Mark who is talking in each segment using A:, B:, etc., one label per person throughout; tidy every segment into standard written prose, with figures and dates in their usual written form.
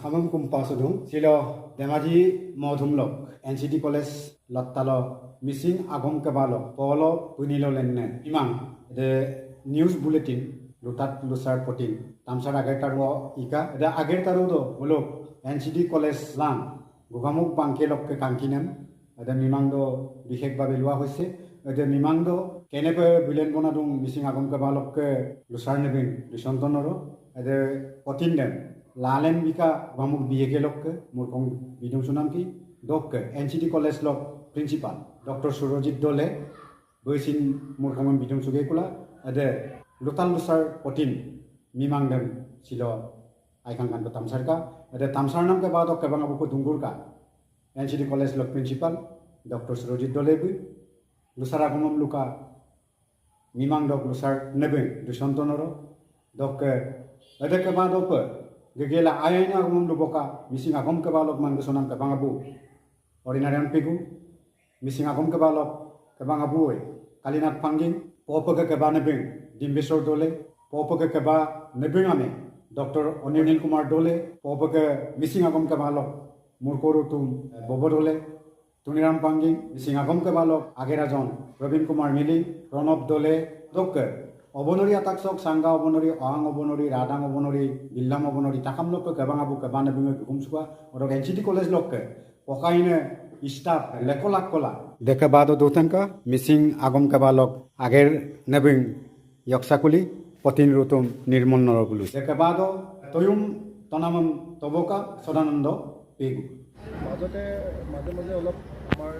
A: Akamam kumpasudung silo demaji modhumlok NCT College lattalo missing agom kebalo polo punilo lenne imang the news bulletin lutat lusar potin tamsar ager taru ika the ager taru do bolok NCT College lang gogamuk bangke lok ke kankinem the mimang do bishek babe lua hoise the mimang do kenebe bulen bonadung missing agom kebalok ke lusar nebin disontonoro the potin dem Lalen bika bamuk biye lok murkong bidung sunam ki dok NCT College lok principal Dr. Surojit Dole besin murkong bidung suge kula ada lutal lusar potin mimang dem silo aikan kan tamsar ka ada tamsar nam ke badok ke bang abu dunggur ka NCT College lok principal Dr. Surojit Dole bu lusar agumam luka mimang dok lusar nebe dusontonoro dok ada ke badok Gegela ayana agum luboka missing agom kebalok man gesonam ke bangabu ordinarian pegu missing agom kebalok ke bangabu kalinat pangging popo ke bana beng dimbesor dole popo ke ba nebeng ame Dr. Onil Kumar Dole popo ke missing agom kebalok murkoru tum bobo dole tuniram pangging missing agom kebalok agera jon Robin Kumar Mili Pranab Dole dokke Obonori ataksok sangga obonori oang obonori radang obonori billam obonori takam lok ke bang abu ke bana bingo kumsua orok NCT College lok ke pokaine staff lekolak kola deka bado doten ka missing agom ke balok ager nebing yoksakuli potin rutum nirmol norobulu deka bado toyum tonamam toboka sodanando pegu
B: মাজতে মাজে মাজে অলপ আমাৰ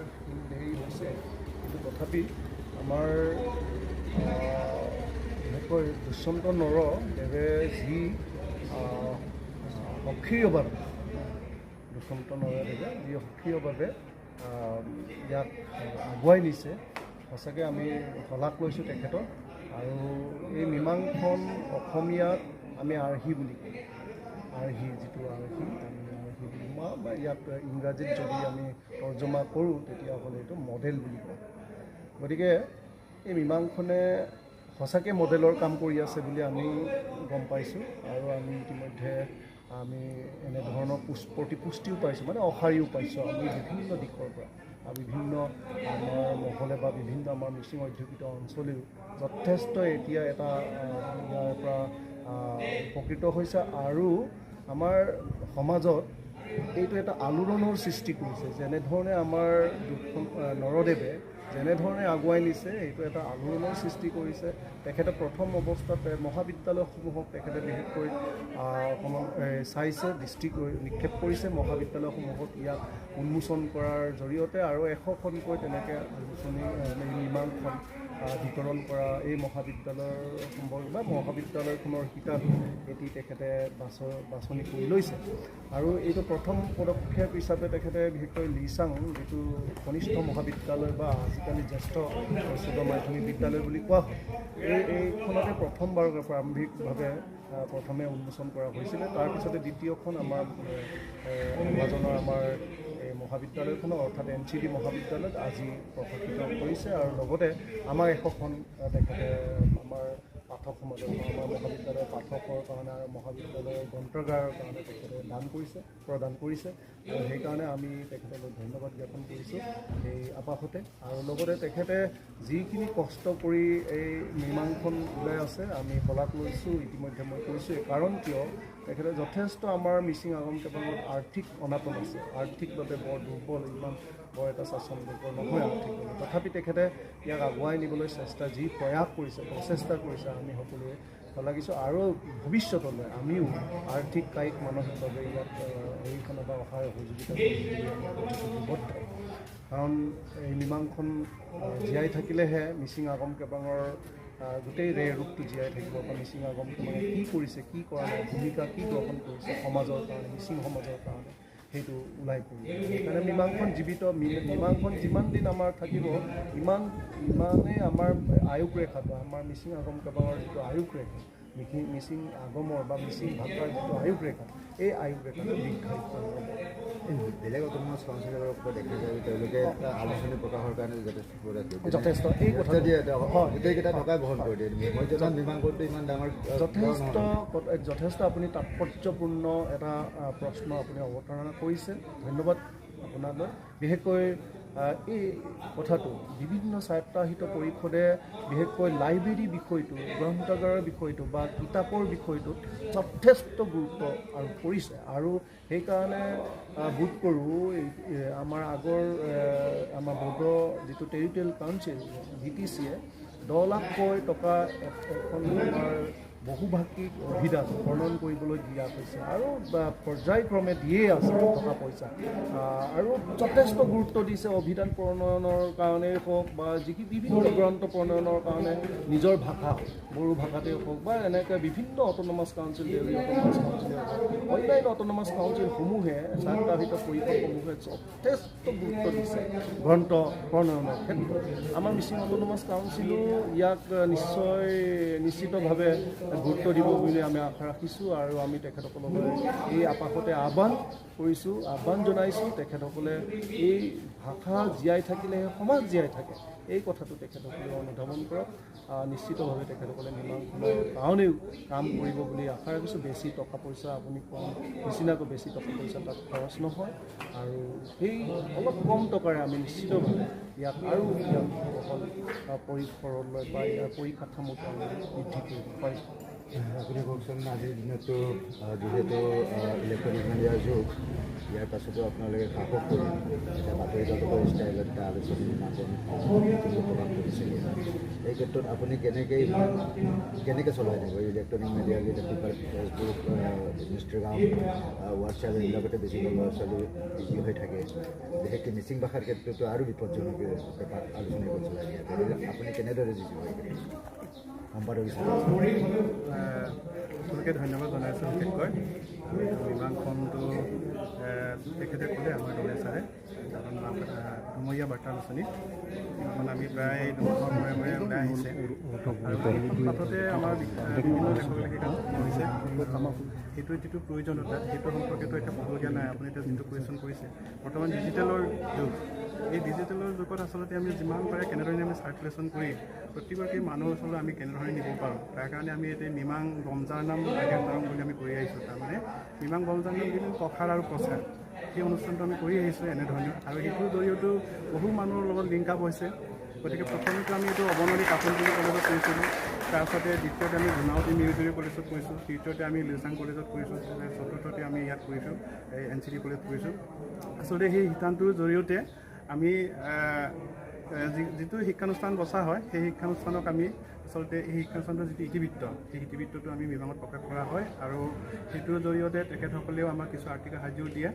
B: হেৰি হৈছে কিন্তু তথাপি আমাৰ দুষ্যন্ত নৰ দেৱে যি সক্ৰিয়ভাৱে দুষ্যন্ত নৰদেৱে যি সক্ৰিয়ভাৱে ইয়াক আগুৱাই নিছে সঁচাকৈ আমি শলাগ লৈছোঁ তেখেতক আৰু এই মীমাংখন অসমীয়াত আমি আৰ্হি বুলি কওঁ আৰ্হি যিটো আৰ্হি আমি আৰ্হি বুলি কওঁ বা ইয়াক ইংৰাজীত যদি আমি তৰ্জমা কৰোঁ তেতিয়াহ'লে এইটো মডেল বুলি কওঁ গতিকে এই মীমাংখনে সঁচাকৈ মডেলৰ কাম কৰি আছে বুলি আমি গম পাইছোঁ আৰু আমি ইতিমধ্যে আমি এনেধৰণৰ প্ৰতিপুষ্টিও পাইছোঁ মানে অশাৰীও পাইছোঁ আমি বিভিন্ন দিশৰ পৰা বিভিন্ন আমাৰ মহলে বা বিভিন্ন আমাৰ মিচিং অধ্যুষিত অঞ্চলেও যথেষ্ট এতিয়া এটা ইয়াৰ পৰা উপকৃত হৈছে আৰু আমাৰ সমাজত এইটো এটা আলোড়নৰ সৃষ্টি কৰিছে যেনেধৰণে আমাৰ নৰদেৱে যেনেধৰণে আগুৱাই নিছে এইটো এটা আলোড়নৰ সৃষ্টি কৰিছে তেখেতে প্ৰথম অৱস্থাত মহাবিদ্যালয়সমূহক তেখেতে বিশেষকৈ চাইছে দৃষ্টি নিক্ষেপ কৰিছে মহাবিদ্যালয়সমূহত ইয়াক উন্মোচন কৰাৰ জৰিয়তে আৰু 100খনকৈ তেনেকৈ আলোচনী মীমাংখন বিতৰণ কৰা এই মহাবিদ্যালয়সমূহৰ বা মহাবিদ্যালয়খনৰ শিতান এটি তেখেতে বাছনি কৰি লৈছে আৰু এইটো প্ৰথম পদক্ষেপ হিচাপে তেখেতে বিশেষকৈ লিচাং যিটো কনিষ্ঠ মহাবিদ্যালয় বা আজিকালি জ্যেষ্ঠ উচ্চতৰ মাধ্যমিক বিদ্যালয় বুলি কোৱা হয় এইখনতে প্ৰথমবাৰ প্ৰাৰম্ভিকভাৱে প্ৰথমে উন্মোচন কৰা হৈছিলে তাৰপিছতে দ্বিতীয়খন আমাৰ নিৰ্বাচনৰ আমাৰ এই মহাবিদ্যালয়খনৰ অৰ্থাৎ NCT মহাবিদ্যালয়ত আজি প্ৰকাশিত কৰিছে আৰু লগতে আমাৰ 100খন তেখেতে আমাৰ পাঠক সমাজৰ আমাৰ মহাবিদ্যালয়ৰ পাঠকৰ কাৰণে আৰু মহাবিদ্যালয়ৰ গ্ৰন্থাগাৰৰ কাৰণে তেখেতে প্ৰদান কৰিছে আৰু সেইকাৰণে আমি তেখেতলৈ ধন্যবাদ জ্ঞাপন কৰিছোঁ এই আপাহতে আৰু লগতে তেখেতে যিখিনি কষ্ট কৰি এই মীমাংখন ওলাই আছে আমি শলাগ লৈছোঁ ইতিমধ্যে মই কৈছোঁ কাৰণ কিয় তেখেতে যথেষ্ট আমাৰ মিচিং আগম কেৱল আৰ্থিক অনাটন আছে আৰ্থিকভাৱে বৰ দুৰ্বল ইমান বৰ এটা স্বাচ্ছন্দ্যকৰ নহয় আৰ্থিকভাৱে তথাপি তেখেতে ইয়াক আগুৱাই নিবলৈ যি প্ৰচেষ্টা কৰিছে আমি সকলোৱে লাগিছোঁ আৰু ভৱিষ্যতলৈ আমিও আৰ্থিক কায়িক মানসিকভাৱে ইয়াত এইখনৰ পৰা অহাৰ সহযোগিতা প্ৰতিশ্ৰুতিবদ্ধ কাৰণ এই মীমাংখন জীয়াই থাকিলেহে মিচিং আগম কেবাঙৰ গোটেই ৰূপটো জীয়াই থাকিব বা মিচিং আগম কেবাঙে কি কৰিছে কি কৰা নাই ভূমিকা কি গ্ৰহণ কৰিছে সমাজৰ কাৰণে মিচিং সমাজৰ কাৰণে সেইটো ওলাই পৰিব সেইকাৰণে মীমাংখন জীৱিত মীমাংখন যিমান দিন আমাৰ থাকিব ইমানেই আমাৰ আয়ুস ৰেখাটো আমাৰ মিচিং আগম কেবাঙৰ যিটো আয়ুস ৰেখা মিচিং আগমৰ বা মিচিং ভাষাৰ যিটো আয়োগ ৰেখা এই আয়োগ ৰেখাটো দীৰ্ঘায়িত হ'ব।
C: বেলেগ অট'নমাছ কাউন্সিলৰ ওপৰত দেখা যায় তেওঁলোকে আলোচনী প্ৰকাশৰ কাৰণে
B: যথেষ্ট এই কথা
C: গোটেইকেইটা টকাই বহন কৰি দিয়ে। মই জনাত মীমাং কোৰ্টটো ইমান ডাঙৰ
B: যথেষ্ট আপুনি তাৎপৰ্যপূৰ্ণ এটা প্ৰশ্ন আপুনি অৱতাৰণা কৰিছে, ধন্যবাদ আপোনালৈ। বিশেষকৈ এই কথাটো বিভিন্ন স্বায়ত্তশাসিত পৰিষদে বিশেষকৈ লাইব্ৰেৰী বিষয়টো, গ্ৰন্থাগাৰৰ বিষয়টো বা কিতাপৰ বিষয়টোত যথেষ্ট গুৰুত্ব আৰোপ কৰিছে আৰু সেইকাৰণে বোধ কৰোঁ আমাৰ আগৰ আমাৰ বড়ো যিটো টেৰিটৰিয়েল কাউন্সিল VTCয়ে 10 লাখকৈ টকা এখন আমাৰ বহুভাষিক অভিধান প্ৰণয়ন কৰিবলৈ দিয়া হৈছে আৰু পৰ্যায়ক্ৰমে দিয়ে আছে টকা পইচা আৰু যথেষ্ট গুৰুত্ব দিছে অভিধান প্ৰণয়নৰ কাৰণেই হওক বা বিভিন্ন গ্ৰন্থ প্ৰণয়নৰ কাৰণে নিজৰ ভাষা বড়ো ভাষাতেই হওক বা এনেকৈ বিভিন্ন অট'নমাছ কাউন্সিল দেউৰী অট'নমাছ কাউন্সিলেই হওক অন্যান্য অট'নমাছ কাউন্সিলসমূহে স্বায়ত্তশাসিত পৰিষদসমূহে যথেষ্ট গুৰুত্ব দিছে গ্ৰন্থ প্ৰণয়নৰ ক্ষেত্ৰত। আমাৰ মিচিং অট'নমাছ কাউন্সিলো ইয়াক নিশ্চিতভাৱে গুৰুত্ব দিব বুলি আমি আশা ৰাখিছোঁ আৰু আমি তেখেতসকললৈ এই আপাশতে আহ্বান জনাইছোঁ তেখেতসকলে এই ভাষা জীয়াই থাকিলেহে সমাজ জীয়াই থাকে এই কথাটো তেখেতসকলে অনুধাৱন কৰক। নিশ্চিতভাৱে তেখেতসকলে মীমাংসনৰ কাৰণেও কাম কৰিব বুলি আশা ৰাখিছোঁ। বেছি টকা পইচা আপুনি কম নিচিনাকৈ বেছি টকা পইচা তাত খৰচ নহয় আৰু সেই অলপ কম টকাৰে আমি নিশ্চিতভাৱে ইয়াক আৰু বহল পৰিসৰলৈ বা ইয়াৰ পৰিকাঠামোটো আমি বৃদ্ধি কৰিব পাৰিম।
C: আপুনি কওকচোন, আজিৰ দিনতো যিহেতু ইলেক্ট্ৰনিক মিডিয়াৰ যুগ, ইয়াৰ পাছতো আপোনালোকে সাহস কৰি এটা বাতৰি কাকতৰ ষ্টাইলত এটা আলোচনী মাধ্যম প্ৰকাশ কৰিছে। এই ক্ষেত্ৰত আপুনি কেনেকৈ চলাই থাকিব? ইলেক্ট্ৰনিক মিডিয়াৰ যেতিয়া ফেচবুক, ইনষ্টাগ্ৰাম, হোৱাটছএপ এইবিলাকতে বেছিকৈ ল'ৰা ছোৱালী বিজি হৈ থাকে, বিশেষকৈ মিচিং ভাষাৰ ক্ষেত্ৰতো আৰু বিপদজনক আলোচনীখন চলাই দিয়ে। আপুনি কেনেদৰে যুঁজিব সম্পাদক হিচাপে?
D: সকলোকে ধন্যবাদ জনাইছোঁ। বিশেষকৈ মীমাংসনটো তেখেতে ক'লে আমাৰ দৰে ছাৰে দুমহীয়া বাৰ্তা আলোচনী এখন আমি প্ৰায় 2 মাহৰ মূৰে ওলাই আহিছে আৰু পাততে আমাৰ বিভিন্ন লেখক লেখিকা হৈছে। সেইটো যিটো প্ৰয়োজনীয়তা সেইটো সম্পৰ্কেতো এতিয়া ক'বলগীয়া নাই। আপুনি এতিয়া যিটো কুৱেশ্যন কৰিছে, বৰ্তমান ডিজিটেলৰ যুগ, এই ডিজিটেলৰ যুগত আচলতে আমি যিমান পাৰে কেনেধৰণে আমি চাৰ্কুলেশ্যন কৰি প্ৰতিগৰাকী মানুহৰ ওচৰলৈ আমি কেনেধৰণে নিব পাৰোঁ, তাৰ কাৰণে আমি এতিয়া মীমাং গমজাৰ নাম আজ্ঞাকৰণ বুলি আমি কৰি আহিছোঁ। তাৰমানে মীমাং গমজাৰ নাম কিন্তু প্ৰসাৰ আৰু প্ৰচাৰ সেই অনুষ্ঠানটো আমি কৰি আহিছোঁ এনেধৰণৰ, আৰু সেইটোৰ জৰিয়তেও বহু মানুহৰ লগত লিংক আপ হৈছে। গতিকে প্ৰথমতে আমি এইটো অৱনদী কাপোৰজুলি কলেজত কৰিছিলোঁ, তাৰপিছতে দ্বিতীয়তে আমি গুণাৱতী মিউজিৰি কলেজত কৰিছোঁ, তৃতীয়তে আমি লিউচাং কলেজত কৰিছোঁ, চতুৰ্থতে আমি ইয়াত কৰিছোঁ NCT কলেজ কৰিছোঁ। আচলতে সেই শিক্ষানটোৰ জৰিয়তে আমি যিটো শিক্ষানুষ্ঠান বচা হয় সেই শিক্ষানুষ্ঠানক আমি আচলতে এই শিক্ষানুষ্ঠানৰ যিটো ইতিবৃত্ত সেই ইতিবৃত্তটো আমি মীমাংত প্ৰকাশ কৰা হয় আৰু সেইটোৰ জৰিয়তে তেখেতসকলেও আমাক কিছু আৰ্থিক সাহায্যও দিয়ে।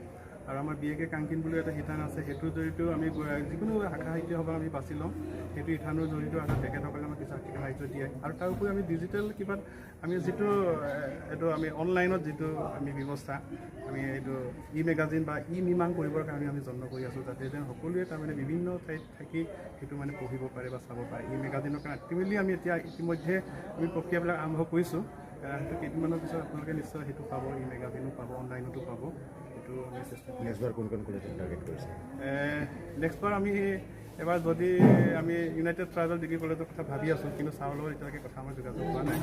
D: আৰু আমাৰ BAK কাংকিন বুলি এটা শিতান আছে, সেইটোৰ জৰিয়তেও আমি যিকোনো শাখা সাহিত্য সভা আমি বাছি লওঁ, সেইটো শিতানৰ জৰিয়তেও আৰু তেখেতসকলে আমাক কিছু আৰ্থিক সাহায্য দিয়ে। আৰু তাৰ উপৰি আমি ডিজিটেল কিবা আমি যিটো এইটো আমি অনলাইনত যিটো আমি ব্যৱস্থা আমি এইটো মেগাজিন বা মীমাং কৰিবৰ কাৰণে আমি যত্ন কৰি আছোঁ, যাতে যেন সকলোৱে তাৰমানে বিভিন্ন ঠাইত থাকি সেইটো মানে পঢ়িব পাৰে বা চাব পাৰে। মেগাজিনৰ কাৰণে আল্টিমেটলি আমি এতিয়া ইতিমধ্যে আমি প্ৰক্ৰিয়াবিলাক আৰম্ভ কৰিছোঁ। সেইটো কেইদিনমানৰ পিছত আপোনালোকে নিশ্চয় সেইটো পাব, মেগাজিনো পাব, অনলাইনতো পাব। সেইটো আমি চেষ্টা কৰিম।
C: নেক্সটবাৰ কোনখন কলেজত টাৰ্গেট কৰিছে?
D: নেক্সটবাৰ আমি এবাৰ যদি আমি ইউনাইটেড ট্ৰাইবেল ডিগ্ৰী কলেজৰ কথা ভাবি আছোঁ, কিন্তু ছাৰৰ লগত এতিয়ালৈকে কথা আমাৰ যোগাযোগ হোৱা নাই।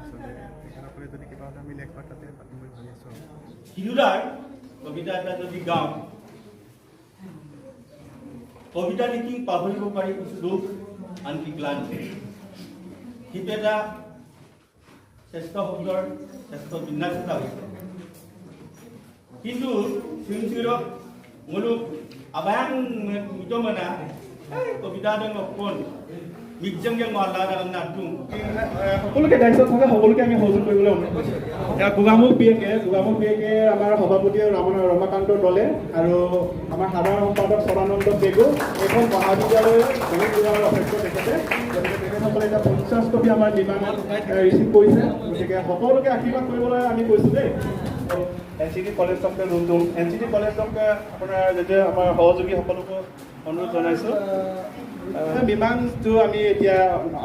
D: আচলতে তেখেতসকলে যদি কিবা হ'লে আমি নেক্সটবাৰ তাতে পাতিম বুলি ভাবি আছোঁ।
E: শিৰুদাৰ কবিতা এটা যদি গাওঁ, কবিতা লিখি পাহৰিব পাৰি কিছু দুখ আনকি ক্লান্তি, সেইটো এটা শ্ৰেষ্ঠ শব্দৰ শ্ৰেষ্ঠ বিন্যাস এটা হৈছে। কিন্তু চিৰক মূলক আবায়াং itu mana কবিতা dan ngopon মিকজং yang ngala dalam natung
F: সকলোকে দায়িত্ব থাকে, সকলোকে আমি সহযোগ কৰিবলৈ অনুৰোধ কৰিছোঁ। গোগামুখ বিয়েকে আমাৰ সভাপতি ৰমাকান্ত দলে আৰু আমাৰ সাধাৰণ সম্পাদক সদানন্দ পেগু এইখন মহাবিদ্যালয়ৰ বহুত বিভাগৰ অধ্যক্ষ তেখেতে, গতিকে তেখেতসকলে এতিয়া 50 কপি আমাৰ ডিমাণ্ডত ৰিচিভ কৰিছে। গতিকে সকলোকে আশীৰ্বাদ কৰিবলৈ আমি কৈছোঁ দেই। NCT কলেজ তৰফে NCT কলেজ তৰফে আপোনাৰ যেতিয়া আমাৰ সহযোগী সকলোকে অনুৰোধ জনাইছোঁ। মীমাংসটো আমি এতিয়া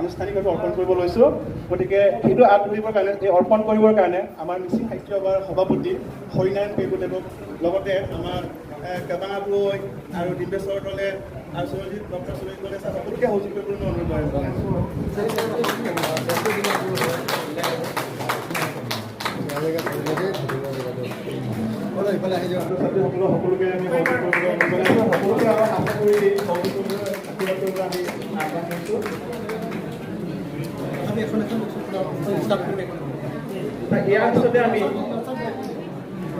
F: আনুষ্ঠানিকভাৱে অৰ্পণ কৰিব লৈছোঁ গতিকে এইটো আগবঢ়িবৰ কাৰণে এই অৰ্পণ কৰিবৰ কাৰণে আমাৰ মিচিং সাহিত্য সভাৰ সভাপতি হৰিনাৰায়ণ পেগুদেৱক লগতে আমাৰ কেবাঙাবুলৈ আৰু ডিম্বেশ্বৰ দলে আৰু সুৰজিৎ ডক্টৰ সুৰজিৎ দলে সকলোকে সহযোগ কৰিবলৈ মই অনুৰোধ জনাইছোঁ সকলোকে আমি সহযোগ কৰিবলৈ অনুৰোধ জনাইছোঁ সকলোকে আমাৰ আশা কৰি সহযোগ কৰিবলৈ আশীৰ্বাদ কৰিবলৈ আমি আহ্বান কৰিছোঁ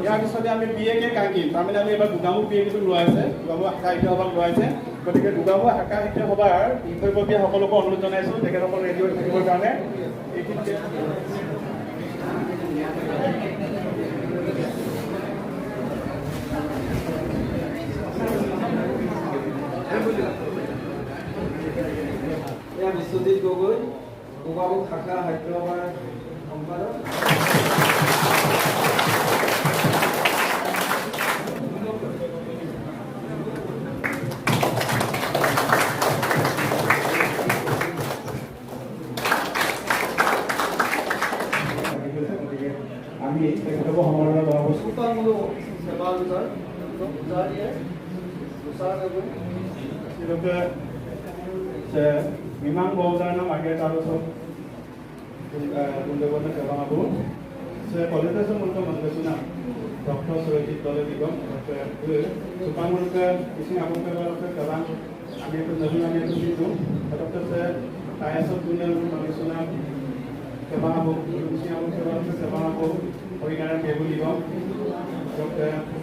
F: ইয়াৰ পিছতে আমি BAK কাংকি তাৰমানে আমি এবাৰ গোগামুখ BAKটো লোৱা আছে গোগামুখ শাখা সাহিত্য সভাক লোৱা আছে গতিকে গোগামুখ শাখা সাহিত্য সভাৰ বিষয়ববীয়া সকলোকে অনুৰোধ জনাইছোঁ তেখেতসকল ৰেডি হৈ থাকিবৰ কাৰণে এইখিনিতে
G: বিশ্বজিৎ গগৈ গোগামুখ শাখা সাহিত্য সভাৰ সম্পাদক
F: আমি তেখেতকো সমাদৰ জনাব
G: সেৱা
F: 이렇게 제 미망 보호자는 마게 따라서 문제권을 개방하고 제 거리에서 물건 만드시나 닥터 수레지 떨어지고 그 수방물가 이신 아공peva로서 개방 아게도 나중에 주시고 닥터 제 다에서 두는 만드시나 개방하고 이신 아공peva로서 개방하고 거기가는 배불리고 이렇게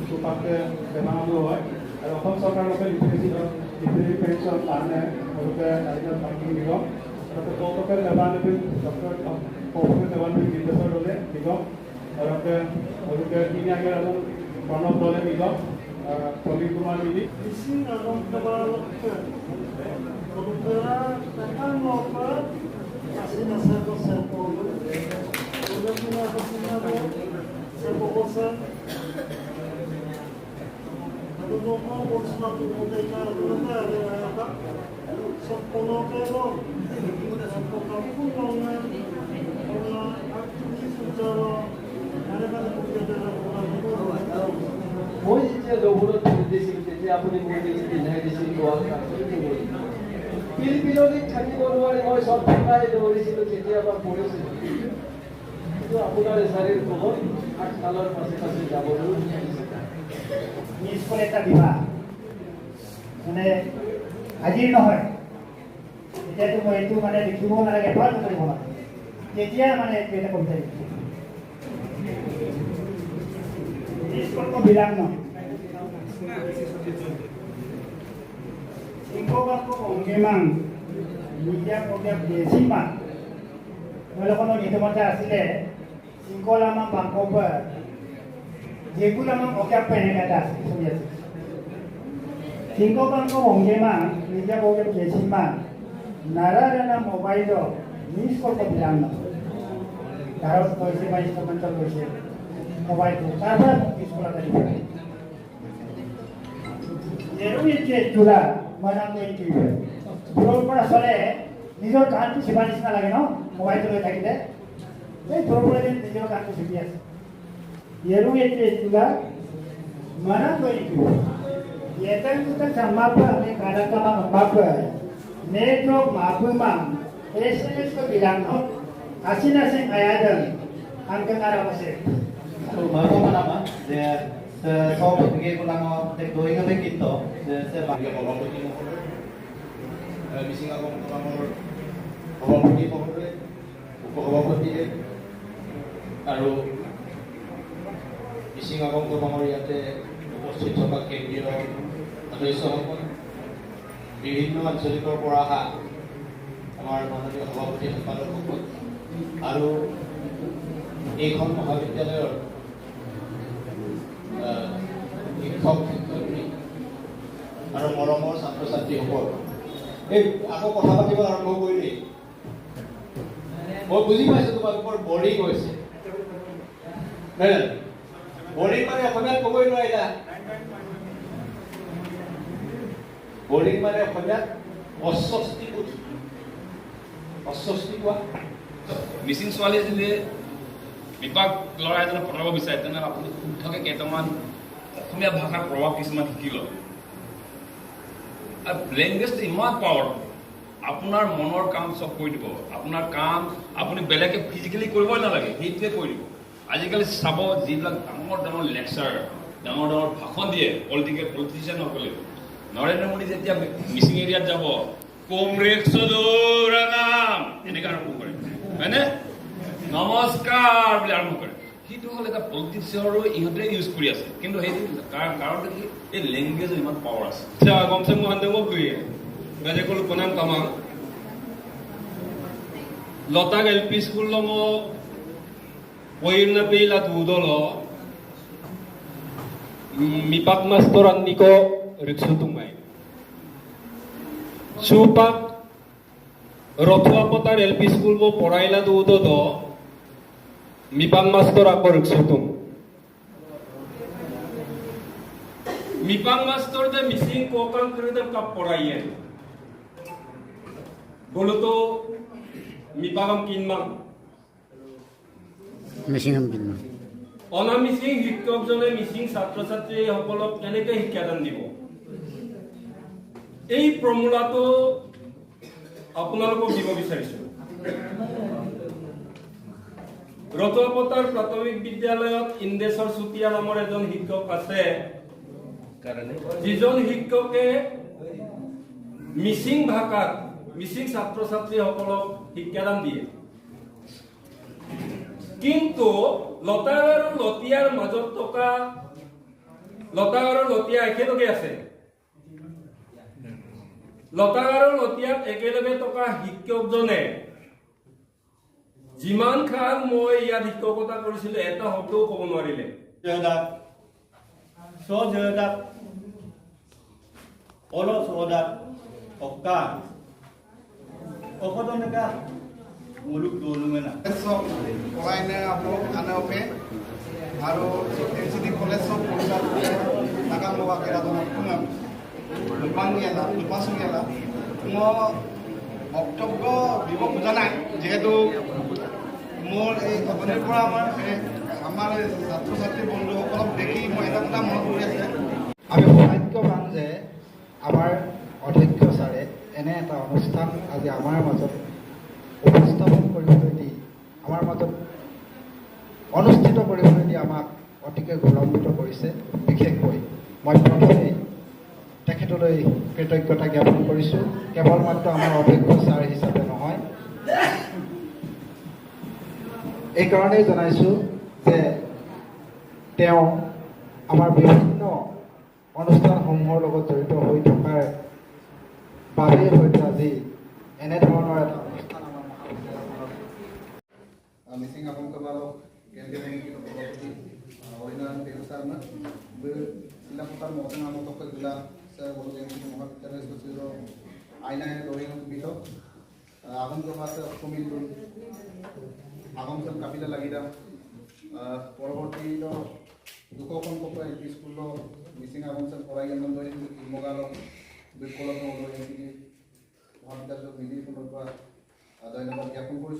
F: 수박에 개방하고 আৰু অসম চৰকাৰৰ লিপিৰ পেঞ্চন কাৰণে তেওঁলোকে ৰাইজৰ বাকী দিব আৰু কৌতুকে দেৱানবী ডক্টৰ কৌতুকে দেৱানবী নিৰ্দেশৰ দলে দিব আৰু তেওঁলোকে তিনিআগে এজন প্ৰণৱ দলে দিব প্ৰবীণ কুমাৰ মিলি
G: মই যেতিয়া দৌৰত দিছিলোঁ তেতিয়া আপুনি মোক পিন্ধাই দিছিল পিলপিলনিত থাকিব নোৱাৰি মই চব পেলাই দৌৰিছিলোঁ কেতিয়াবা পঢ়িছিলোঁ কিন্তু আপোনাৰ এচাৰিৰ খবৰ 8 সালৰ পাছে পাছে যাবলৈ
H: স্কুল এটা দিবা মানে আজিৰ নহয় এতিয়াতো মই এইটো মানে লিখিব নালাগে এবাৰ কৰিব লাগে তেতিয়া মানে এইটো এটা কবিতা লিখিছোঁ স্কুলটো বিলাম নহয় Ingkobako onggemang media program desima walaupun itu macam asli singko lama bangkoba jeku lama okap pene kata sebenarnya singko bangko onggemang media program desima nararana mobile do miss ko bilang harus polisi mai instrumental polisi mobile tu karena sekolah tadi Jerui ke jula mana ko itu dulur para sole nijor kantu sibani sina lage no mobile to thakile ei dulur para din nijor kantu sibias jerui ke jula mana ko itu yetan kita sama apa ame kada kama apa network mapu mang SMS ko bilang no asina sing ayadan angka ngara mase
E: mapu mana ma সব থেকে column দৈনিক কিন্তু যে বাকি সভাপতি মিচিং আগম কোলামৰ সভাপতি মহোদয় উপসভাপতি আৰু মিচিং আগম কোলামৰ ইয়াতে উপস্থিত থকা কেন্দ্ৰীয় সদস্যসকল বিভিন্ন অঞ্চলিকৰ পৰা অহা আমাৰ মাননীয় সভাপতি সম্পাদকসকল আৰু এইখন মহাবিদ্যালয়ৰ শিক্ষক শিক্ষয়িত্ৰী আৰু মৰমৰ ছাত্ৰ ছাত্ৰীসকল এই আকৌ কথা পাতিব আৰম্ভ কৰিলে মই বুজি পাইছোঁ তোমালোকৰ বৰিং হৈছে বৰিং মানে অসমীয়াত ক'বই নোৱাৰিলা বৰিং মানে অসমীয়াত
I: অস্বস্তি কোৱা মিচিং ছোৱালী যদি বিপাক ল'ৰা এজনক পঠাব বিচাৰে তেনেহ'লে আপুনি শুদ্ধকৈ কেইটামান অসমীয়া ভাষাৰ প্ৰভাৱ কিছুমান শিকি লওক। আৰু লেংগুৱেজটো ইমান পাৱাৰফুল, আপোনাৰ মনৰ কাম চব কৰি দিব। আপোনাৰ কাম আপুনি বেলেগে ফিজিকেলি কৰিবই নালাগে, সেইটোৱে কৰি দিব। আজিকালি চাব যিবিলাক ডাঙৰ ডাঙৰ লেকচাৰ, ডাঙৰ ডাঙৰ ভাষণ দিয়ে পলিটিচিয়ানসকলে, নৰেন্দ্ৰ মোদী যেতিয়া মিচিং এৰিয়াত যাব, এনেকৈ আৰম্ভ কৰে, হয়নে? নমস্কাৰ বুলি আৰম্ভ কৰে। সেইটো হ'ল এটা পলিটিক্সৰো ইহঁতে ইউজ কৰি আছে, কিন্তু সেইটো কাৰণটো কি, এই লেংগুৱেজৰ ইমান পাৱাৰ আছে।
J: গমছে মোৰ হাতে মোক গৈ গাজেকল কোনাম কামাং লতাক LP স্কুল লম পইনা পেলা দুদল মিপাক মাস্তৰ আন্নিক ৰিক্সু তুমাই সুপাক ৰথুৱা পতাৰ LP স্কুল মো পঢ়াইলা দুদ মিপাক মাস্তৰ আকৌ ৰিক্সু তুম মিপাং মাস্टर दे मिसिंग कोकल खरीद कब पढ़ाइए बोलो तो मिपागम किनमांग
A: মিচিং কিনমান
J: অনা মিচিং শিক্ষকজনে মিচিং ছাত্ৰ ছাত্ৰীসকলক কেনেকৈ শিক্ষাদান দিব, এই প্ৰমূলাটো আপোনালোকক দিব বিচাৰিছো। ৰতুৱাপতাৰ প্ৰাথমিক বিদ্যালয়ত ইন্দেশ্বৰ চুতীয়া নামৰ এজন শিক্ষক আছে, যিজন শিক্ষকে মিচিং ভাষাত মিচিং ছাত্ৰ ছাত্ৰীসকলক শিক্ষাদান দিয়ে। কিন্তু লতা আৰু লতিয়াৰ মাজত থকা লতা আৰু লতিয়া একেলগে আছে। লতা আৰু লতিয়াত একেলগে থকা শিক্ষকজনে যিমান খান মই ইয়াত শিক্ষকতা কৰিছিলো এটা শব্দও ক'ব নোৱাৰিলে।
D: मुलुग दोलुमेना सब पढ़ाइने आपको आने पे आरो एनसीडी कॉलेज सब पढ़ा नागा लोगा केरा तो पुना लुपांगेला लुपासुंगेला मो বক্তব্য দিব খোজা নাই, যেহেতু মোৰ এই ঘটনাৰ পৰা আমাৰ ছাত্ৰ ছাত্ৰী বন্ধুসকলক দেখি মই এটা কথা মনত পৰি আছে।
C: আমি সৌভাগ্যৱান যে আমাৰ অধ্যক্ষ ছাৰে এনে এটা অনুষ্ঠান আজি আমাৰ মাজত উপস্থাপন কৰিবলৈ দি আমাৰ মাজত অনুষ্ঠিত কৰিবলৈ দি আমাক অতিকে গৌৰৱান্বিত কৰিছে। বিশেষকৈ মই প্ৰথমে তেখেতলৈ কৃতজ্ঞতা জ্ঞাপন কৰিছোঁ, কেৱল মাত্ৰ আমাৰ অধ্যক্ষ ছাৰ হিচাপে নহয়, এইকাৰণেই জনাইছোঁ যে তেওঁ আমাৰ বিভিন্ন অনুষ্ঠানসমূহৰ লগত জড়িত হৈ থকাৰ বাবেই হয়তো আজি এনেধৰণৰ এটা অনুষ্ঠান
D: মিচিং আপন কেবালক কেন্দ্ৰীয় বেংকিৰ সভাপতি হৰিনাৰায়ণ পেগু শৰ্মা জিলাপতাৰ মহতমা মতক জিলা মহাবিদ্যালয় সচিব আইনায় দৌৰিং বিধক আগম আছে অসমিল আগমচন কাপিলা লাগিদা পৰৱৰ্তী দুশ সংখ্যক LP স্কুল মিচিং আগমচন পৰাই মগালক বিকলক মহাবিদ্যালয় নিধি ফালৰ পৰা ধন্যবাদ জ্ঞাপন কৰিছোঁ।